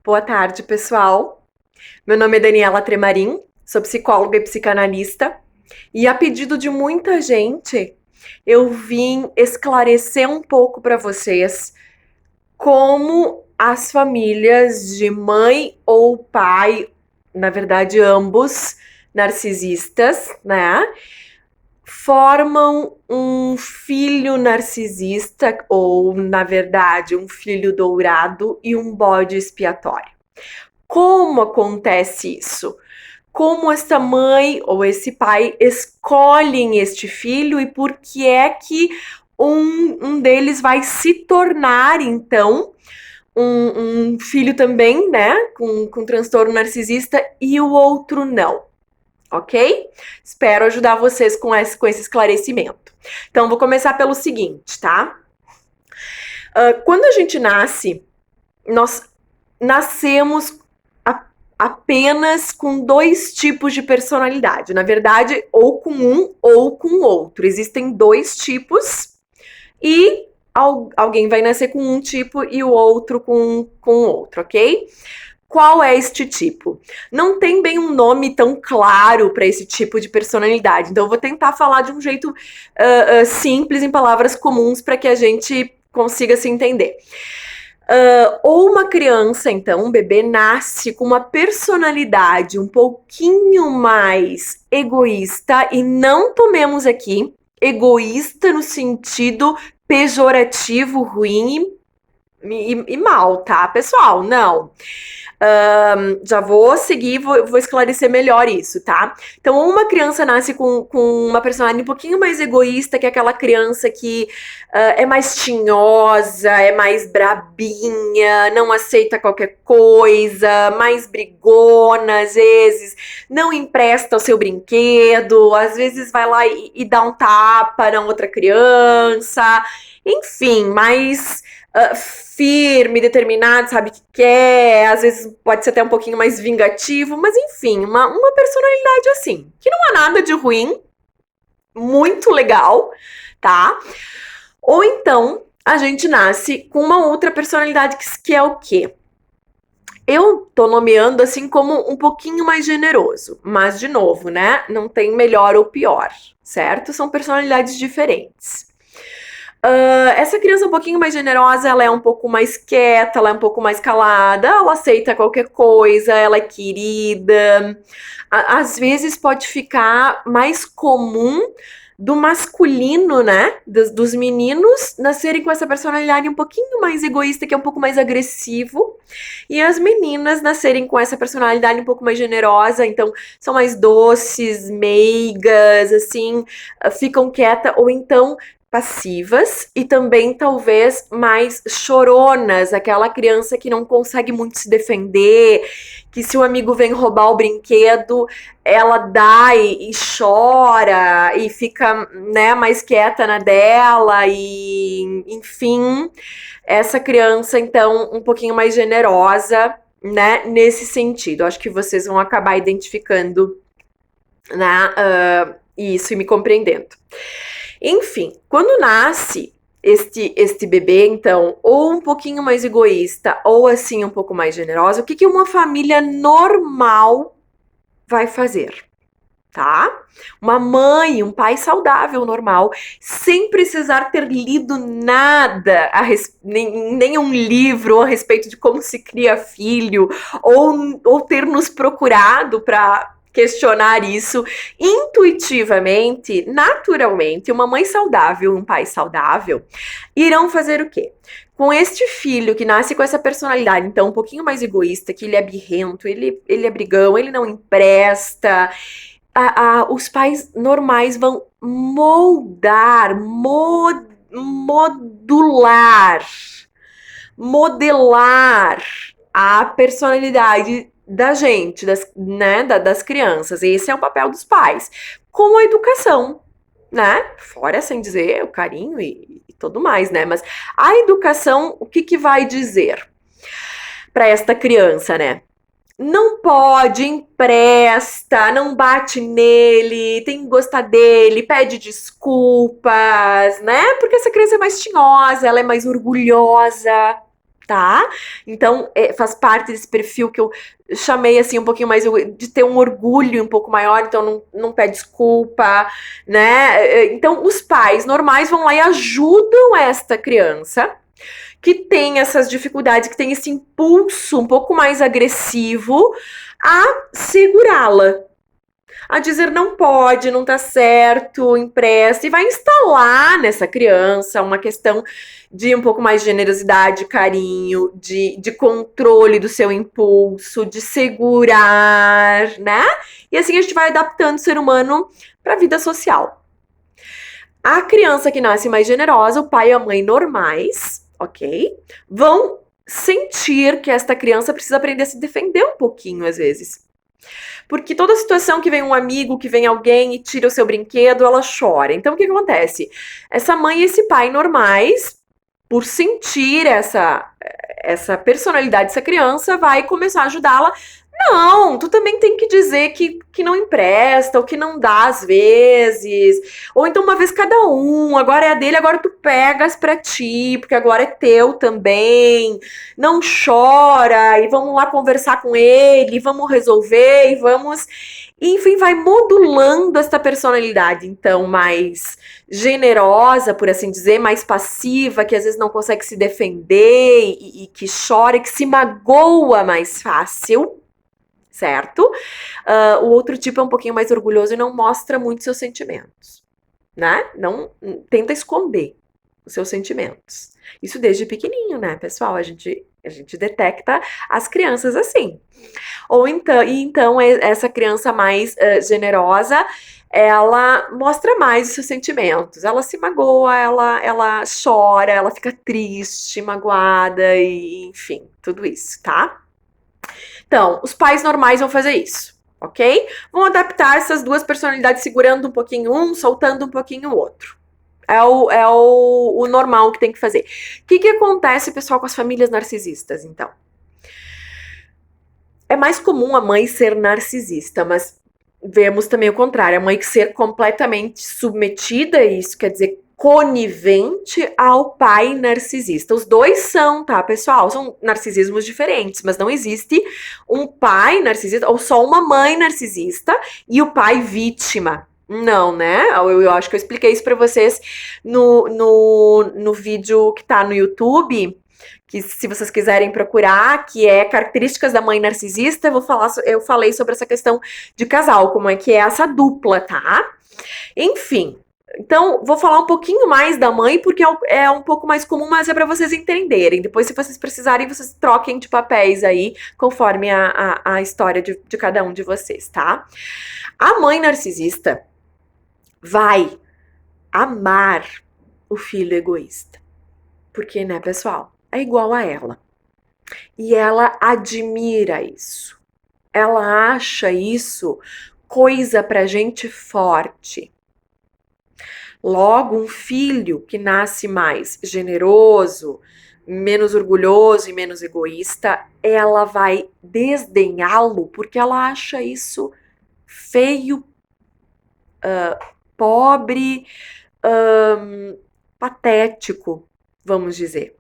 Boa tarde, pessoal. Meu nome é Daniela Tremarim, sou psicóloga e psicanalista, e a pedido de muita gente, eu vim esclarecer um pouco para vocês como as famílias de mãe ou pai, na verdade ambos narcisistas, né, formam um filho narcisista ou, na verdade, um filho dourado e um bode expiatório. Como acontece isso? Como esta mãe ou esse pai escolhem este filho e por que é que um deles vai se tornar, então, um filho também, né, com transtorno narcisista e o outro não, ok? Espero ajudar vocês com esse esclarecimento. Então, vou começar pelo seguinte, tá? Quando a gente nasce, nós nascemos apenas com dois tipos de personalidade. Na verdade, ou com um ou com outro. Existem dois tipos e alguém vai nascer com um tipo e o outro com outro, ok? Qual é este tipo? Não tem bem um nome tão claro para esse tipo de personalidade. Então, eu vou tentar falar de um jeito simples, em palavras comuns, para que a gente consiga se entender. Ou uma criança, então, um bebê, nasce com uma personalidade um pouquinho mais egoísta, e não tomemos aqui egoísta no sentido pejorativo, ruim e mal, tá, pessoal? Não. Já vou seguir, vou esclarecer melhor isso, tá? Então, uma criança nasce com uma personalidade um pouquinho mais egoísta, que é aquela criança que é mais tinhosa, é mais brabinha, não aceita qualquer coisa, mais brigona, às vezes, não empresta o seu brinquedo, às vezes vai lá e dá um tapa na outra criança, enfim, mais firme, determinado, sabe o que quer, às vezes pode ser até um pouquinho mais vingativo, mas enfim, uma personalidade assim, que não há nada de ruim, muito legal, tá? Ou então, a gente nasce com uma outra personalidade que é o quê? Eu tô nomeando assim como um pouquinho mais generoso, mas de novo, né? Não tem melhor ou pior, certo? São personalidades diferentes. Essa criança um pouquinho mais generosa, ela é um pouco mais quieta, ela é um pouco mais calada, ela aceita qualquer coisa, ela é querida. Às vezes pode ficar mais comum do masculino, né? Dos meninos nascerem com essa personalidade um pouquinho mais egoísta, que é um pouco mais agressivo, e as meninas nascerem com essa personalidade um pouco mais generosa, então são mais doces, meigas, assim, ficam quietas, ou então passivas e também talvez mais choronas, aquela criança que não consegue muito se defender, que se o amigo vem roubar o brinquedo, ela dá e chora e fica, né, mais quieta na dela e, enfim, essa criança então um pouquinho mais generosa, né, nesse sentido. Acho que vocês vão acabar identificando, né, isso e me compreendendo. Enfim, quando nasce este bebê, então, ou um pouquinho mais egoísta, ou assim, um pouco mais generosa, o que uma família normal vai fazer? Tá? Uma mãe, um pai saudável, normal, sem precisar ter lido nada, nenhum livro a respeito de como se cria filho, ou ter nos procurado para questionar isso intuitivamente, naturalmente, uma mãe saudável, um pai saudável, irão fazer o quê? Com este filho que nasce com essa personalidade, então, um pouquinho mais egoísta, que ele é birrento, ele é brigão, ele não empresta, os pais normais vão modelar a personalidade da gente, né, das crianças. Esse é o papel dos pais. Com a educação, né? Fora, sem dizer, o carinho e tudo mais, né? Mas a educação, o que vai dizer para esta criança, né? Não pode, empresta, não bate nele, tem que gostar dele, pede desculpas, né? Porque essa criança é mais tinhosa, ela é mais orgulhosa, tá? Então, faz parte desse perfil que eu chamei, assim, um pouquinho mais de ter um orgulho um pouco maior, então não pede desculpa, né? Então, os pais normais vão lá e ajudam esta criança que tem essas dificuldades, que tem esse impulso um pouco mais agressivo, a segurá-la, a dizer não pode, não tá certo, empresta, e vai instalar nessa criança uma questão de um pouco mais de generosidade, carinho, de controle do seu impulso, de segurar, né? E assim a gente vai adaptando o ser humano para a vida social. A criança que nasce mais generosa, o pai e a mãe normais, ok? Vão sentir que esta criança precisa aprender a se defender um pouquinho, às vezes. Porque toda situação que vem um amigo, que vem alguém e tira o seu brinquedo, ela chora. Então o que acontece? Essa mãe e esse pai normais, por sentir essa personalidade dessa criança, vai começar a ajudá-la. Não, tu também tem que dizer que não empresta, ou que não dá às vezes. Ou então uma vez cada um, agora é a dele, agora tu pegas pra ti, porque agora é teu também. Não chora, e vamos lá conversar com ele, vamos resolver, e vamos. Enfim, vai modulando essa personalidade, então, mais generosa, por assim dizer, mais passiva, que às vezes não consegue se defender e que chora, e que se magoa mais fácil, certo? O outro tipo é um pouquinho mais orgulhoso e não mostra muito seus sentimentos, né? Não tenta esconder os seus sentimentos. Isso desde pequenininho, né, pessoal? A gente detecta as crianças assim. Ou então essa criança mais generosa, ela mostra mais os seus sentimentos. Ela se magoa, ela chora, ela fica triste, magoada, e enfim, tudo isso, tá? Então, os pais normais vão fazer isso, ok? Vão adaptar essas duas personalidades, segurando um pouquinho um, soltando um pouquinho o outro. É o normal que tem que fazer. O que acontece, pessoal, com as famílias narcisistas, então? É mais comum a mãe ser narcisista, mas vemos também o contrário, a mãe ser completamente submetida, isso quer dizer conivente ao pai narcisista. Os dois são, tá, pessoal? São narcisismos diferentes, mas não existe um pai narcisista ou só uma mãe narcisista e o pai vítima. Não, né? Eu acho que eu expliquei isso para vocês no vídeo que tá no YouTube, que se vocês quiserem procurar, que é características da mãe narcisista, eu falei sobre essa questão de casal, como é que é essa dupla, tá? Enfim, então vou falar um pouquinho mais da mãe, porque é um pouco mais comum, mas é para vocês entenderem. Depois, se vocês precisarem, vocês troquem de papéis aí, conforme a história de cada um de vocês, tá? A mãe narcisista vai amar o filho egoísta. Porque, né, pessoal? É igual a ela. E ela admira isso. Ela acha isso coisa pra gente forte. Logo, um filho que nasce mais generoso, menos orgulhoso e menos egoísta, ela vai desdenhá-lo porque ela acha isso feio, pobre, patético, vamos dizer.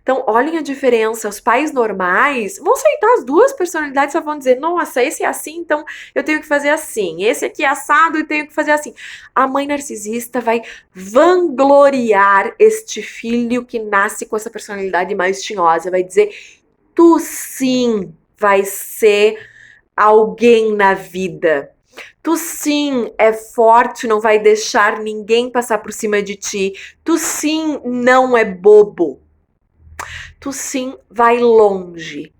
Então, olhem a diferença. Os pais normais vão aceitar as duas personalidades, só vão dizer: nossa, esse é assim, então eu tenho que fazer assim. Esse aqui é assado e tenho que fazer assim. A mãe narcisista vai vangloriar este filho que nasce com essa personalidade mais tinhosa. Vai dizer: tu sim vai ser alguém na vida. Tu sim é forte, não vai deixar ninguém passar por cima de ti. Tu sim não é bobo. Tu sim vai longe,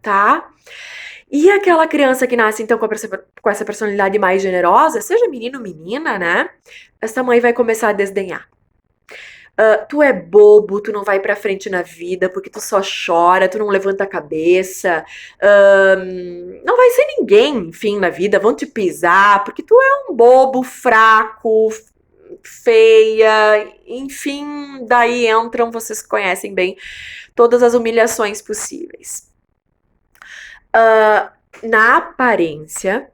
tá? E aquela criança que nasce, então, com essa personalidade mais generosa, seja menino ou menina, né? Essa mãe vai começar a desdenhar. Tu é bobo, tu não vai pra frente na vida, porque tu só chora, tu não levanta a cabeça, não vai ser ninguém, enfim, na vida, vão te pisar, porque tu é um bobo, fraco, feia, enfim, daí entram, vocês conhecem bem, todas as humilhações possíveis. Na aparência,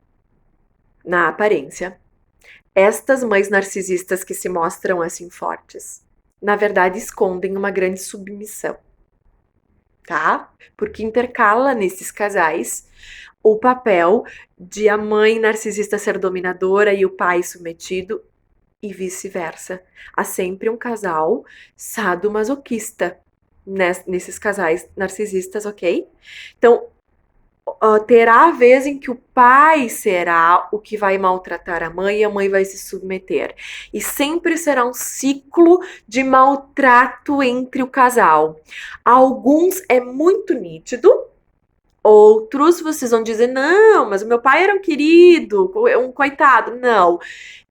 estas mães narcisistas que se mostram assim fortes, na verdade escondem uma grande submissão. tá? Porque intercala nesses casais o papel de a mãe narcisista ser dominadora e o pai submetido e vice-versa. Há sempre um casal sadomasoquista nesses casais narcisistas, ok? Então, terá a vez em que o pai será o que vai maltratar a mãe e a mãe vai se submeter. E sempre será um ciclo de maltrato entre o casal. Alguns é muito nítido, outros vocês vão dizer: não, mas o meu pai era um querido, um coitado. Não.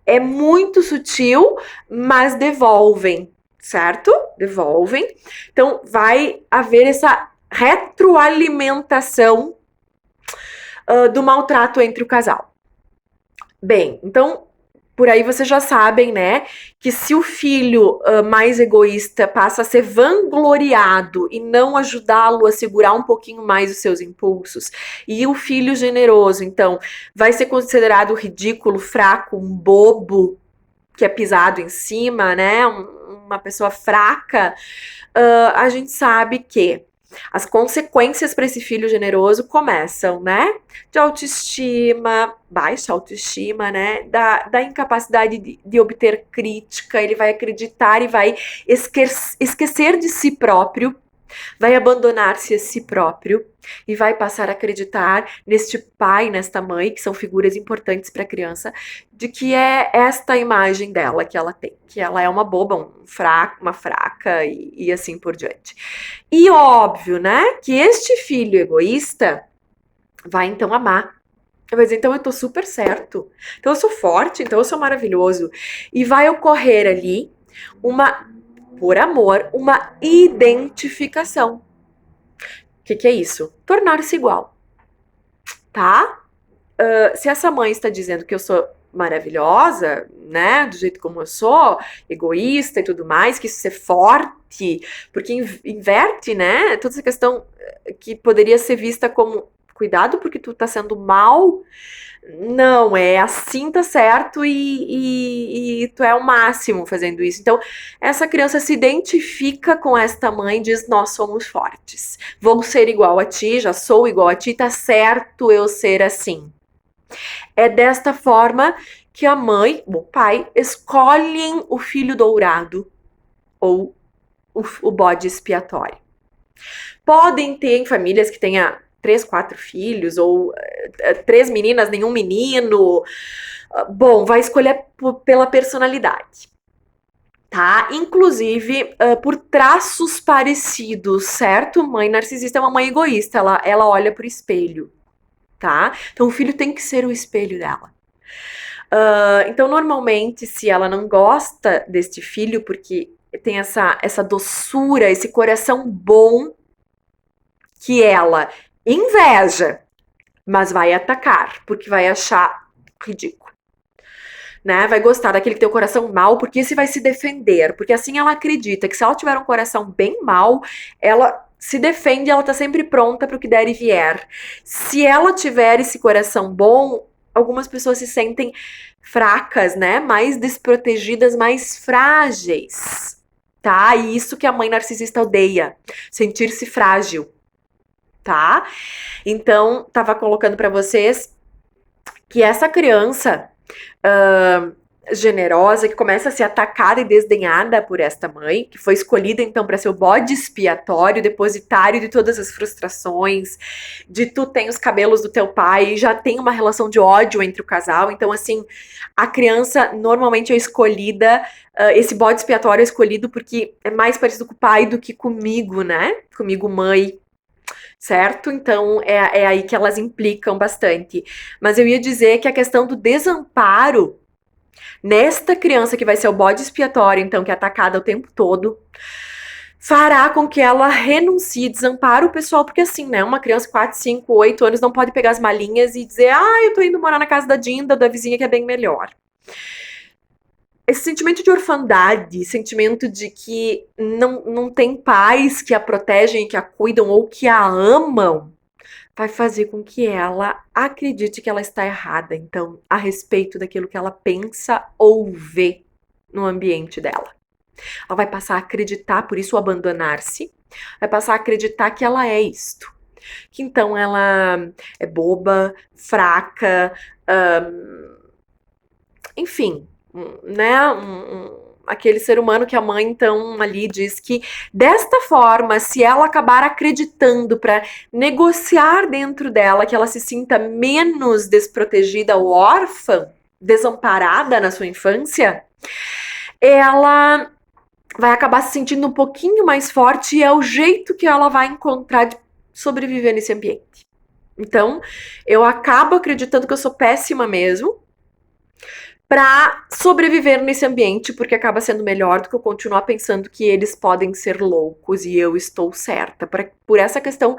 É muito sutil, mas devolvem, certo? Devolvem. Então, vai haver essa retroalimentação do maltrato entre o casal. Bem, então por aí vocês já sabem, né, que se o filho mais egoísta passa a ser vangloriado e não ajudá-lo a segurar um pouquinho mais os seus impulsos, e o filho generoso, então, vai ser considerado ridículo, fraco, um bobo que é pisado em cima, né, uma pessoa fraca, a gente sabe que as consequências para esse filho generoso começam, né? De autoestima, baixa autoestima, né? Da incapacidade de obter crítica, ele vai acreditar e vai esquecer de si próprio, vai abandonar-se a si próprio e vai passar a acreditar neste pai, nesta mãe, que são figuras importantes para a criança, de que é esta imagem dela que ela tem, que ela é uma boba, uma fraca e assim por diante. E óbvio, né, que este filho egoísta vai então amar. Vai dizer, então eu tô super certo, então eu sou forte, então eu sou maravilhoso. E vai ocorrer ali por amor, uma identificação. O que é isso? Tornar-se igual, tá? Se essa mãe está dizendo que eu sou maravilhosa, né, do jeito como eu sou, egoísta e tudo mais, que isso é forte, porque inverte, né, toda essa questão que poderia ser vista como cuidado porque tu tá sendo mal. Não, é assim tá certo e tu é o máximo fazendo isso. Então, essa criança se identifica com esta mãe e diz: nós somos fortes. Vou ser igual a ti, já sou igual a ti, tá certo eu ser assim. É desta forma que a mãe, o pai, escolhem o filho dourado ou o bode expiatório. Podem ter em famílias que tenha 3, 4 filhos, ou 3 meninas, nenhum menino. Bom, vai escolher pela personalidade, tá? Inclusive por traços parecidos, certo? Mãe narcisista é uma mãe egoísta, ela olha pro espelho, tá? Então o filho tem que ser o espelho dela. Então, normalmente, se ela não gosta deste filho, porque tem essa doçura, esse coração bom, que ela inveja, mas vai atacar, porque vai achar ridículo. Né? Vai gostar daquele que tem o coração mal, porque esse vai se defender, porque assim ela acredita que se ela tiver um coração bem mal, ela se defende, ela tá sempre pronta para o que der e vier. Se ela tiver esse coração bom, algumas pessoas se sentem fracas, né? Mais desprotegidas, mais frágeis, tá? E isso que a mãe narcisista odeia, sentir-se frágil, tá? Então, tava colocando para vocês que essa criança generosa, que começa a ser atacada e desdenhada por esta mãe, que foi escolhida então para ser o bode expiatório, depositário de todas as frustrações, de tu tem os cabelos do teu pai, já tem uma relação de ódio entre o casal, então assim, a criança normalmente é escolhida, esse bode expiatório é escolhido porque é mais parecido com o pai do que comigo, né? Comigo, mãe. Certo? Então é aí que elas implicam bastante. Mas eu ia dizer que a questão do desamparo nesta criança que vai ser o bode expiatório, então, que é atacada o tempo todo, fará com que ela renuncie, desampare o pessoal, porque assim, né, uma criança de 4, 5, 8 anos não pode pegar as malinhas e dizer, eu tô indo morar na casa da Dinda, da vizinha que é bem melhor. Esse sentimento de orfandade, sentimento de que não tem pais que a protegem, que a cuidam ou que a amam, vai fazer com que ela acredite que ela está errada, então, a respeito daquilo que ela pensa ou vê no ambiente dela. Ela vai passar a acreditar, por isso abandonar-se, Vai passar a acreditar que ela é isto. Que então ela é boba, fraca, enfim, né? Aquele ser humano que a mãe então ali diz que desta forma, se ela acabar acreditando para negociar dentro dela que ela se sinta menos desprotegida ou órfã, desamparada na sua infância, ela vai acabar se sentindo um pouquinho mais forte e é o jeito que ela vai encontrar de sobreviver nesse ambiente. Então, eu acabo acreditando que eu sou péssima mesmo para sobreviver nesse ambiente, porque acaba sendo melhor do que eu continuar pensando que eles podem ser loucos e eu estou certa. Por essa questão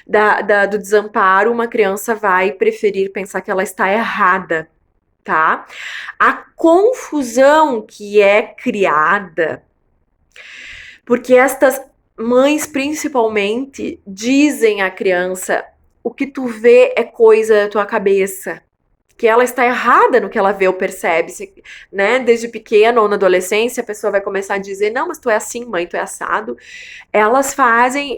do desamparo, uma criança vai preferir pensar que ela está errada, tá? A confusão que é criada, porque estas mães, principalmente, dizem à criança: o que tu vê é coisa da tua cabeça. Que ela está errada no que ela vê ou percebe, né? Desde pequena ou na adolescência, a pessoa vai começar a dizer: não, mas tu é assim, mãe, tu é assado. Elas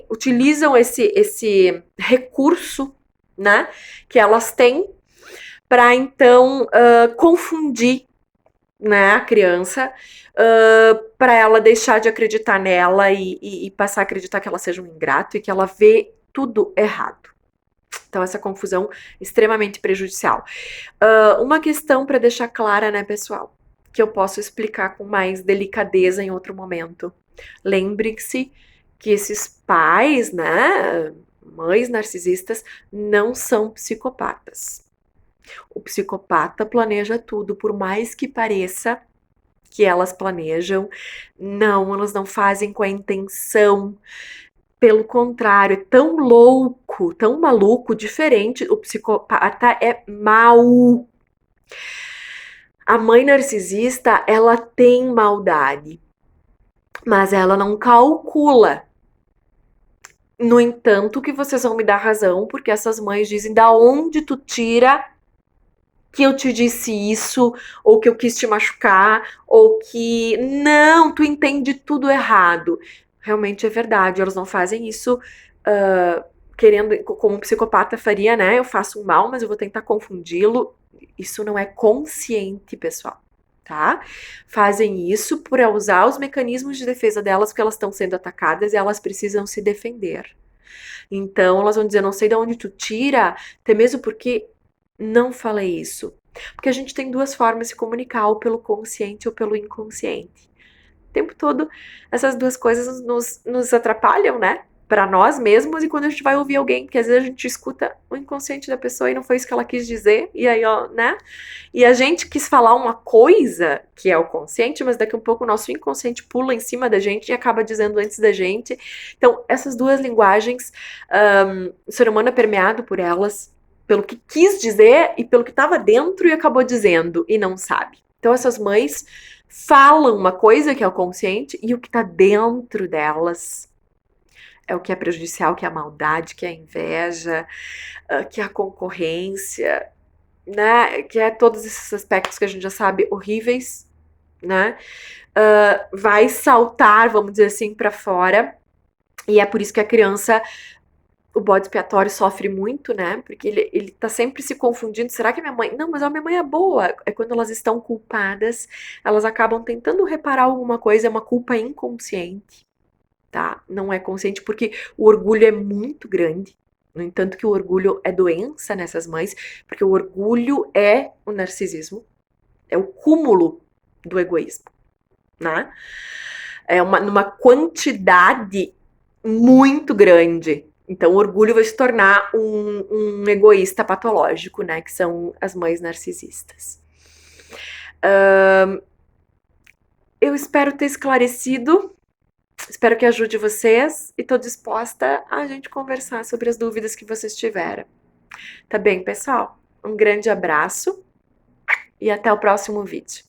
utilizam esse recurso, né? Que elas têm para então confundir, né, a criança, para ela deixar de acreditar nela e passar a acreditar que ela seja um ingrato e que ela vê tudo errado. Então, essa confusão extremamente prejudicial. Uma questão para deixar clara, né, pessoal, que eu posso explicar com mais delicadeza em outro momento. Lembre-se que esses pais, né, mães narcisistas, não são psicopatas. O psicopata planeja tudo, por mais que pareça que elas planejam. Não, elas não fazem com a intenção. Pelo contrário, é tão louco, tão maluco, diferente. O psicopata é mau. A mãe narcisista, ela tem maldade, mas ela não calcula. No entanto, que vocês vão me dar razão, porque essas mães dizem: da onde tu tira que eu te disse isso, ou que eu quis te machucar, ou que não, tu entende tudo errado. Realmente é verdade, elas não fazem isso querendo, como um psicopata faria, né? Eu faço um mal, mas eu vou tentar confundi-lo. Isso não é consciente, pessoal, tá? Fazem isso por usar os mecanismos de defesa delas, porque elas estão sendo atacadas e elas precisam se defender. Então, elas vão dizer: não sei de onde tu tira, até mesmo porque não falei isso. Porque a gente tem duas formas de se comunicar, ou pelo consciente ou pelo inconsciente. O tempo todo, essas duas coisas nos atrapalham, né? Para nós mesmos, e quando a gente vai ouvir alguém, que às vezes a gente escuta o inconsciente da pessoa e não foi isso que ela quis dizer, e aí, ó, né? E a gente quis falar uma coisa que é o consciente, mas daqui a um pouco o nosso inconsciente pula em cima da gente e acaba dizendo antes da gente. Então, essas duas linguagens, o ser humano é permeado por elas, pelo que quis dizer e pelo que estava dentro e acabou dizendo e não sabe. Então, essas mães falam uma coisa que é o consciente e o que está dentro delas é o que é prejudicial, que é a maldade, que é a inveja, que é a concorrência, né? Que é todos esses aspectos que a gente já sabe horríveis, né? Vai saltar, vamos dizer assim, para fora. E é por isso que a criança, o bode expiatório sofre muito, né? Porque ele tá sempre se confundindo. Será que a minha mãe... Não, mas a minha mãe é boa. É quando elas estão culpadas, elas acabam tentando reparar alguma coisa, é uma culpa inconsciente, tá? Não é consciente porque o orgulho é muito grande. No entanto, que o orgulho é doença nessas mães, porque o orgulho é o narcisismo, é o cúmulo do egoísmo, né? É numa quantidade muito grande. Então, o orgulho vai se tornar um egoísta patológico, né? Que são as mães narcisistas. Eu espero ter esclarecido. Espero que ajude vocês e tô disposta a gente conversar sobre as dúvidas que vocês tiveram. Tá bem, pessoal? Um grande abraço e até o próximo vídeo.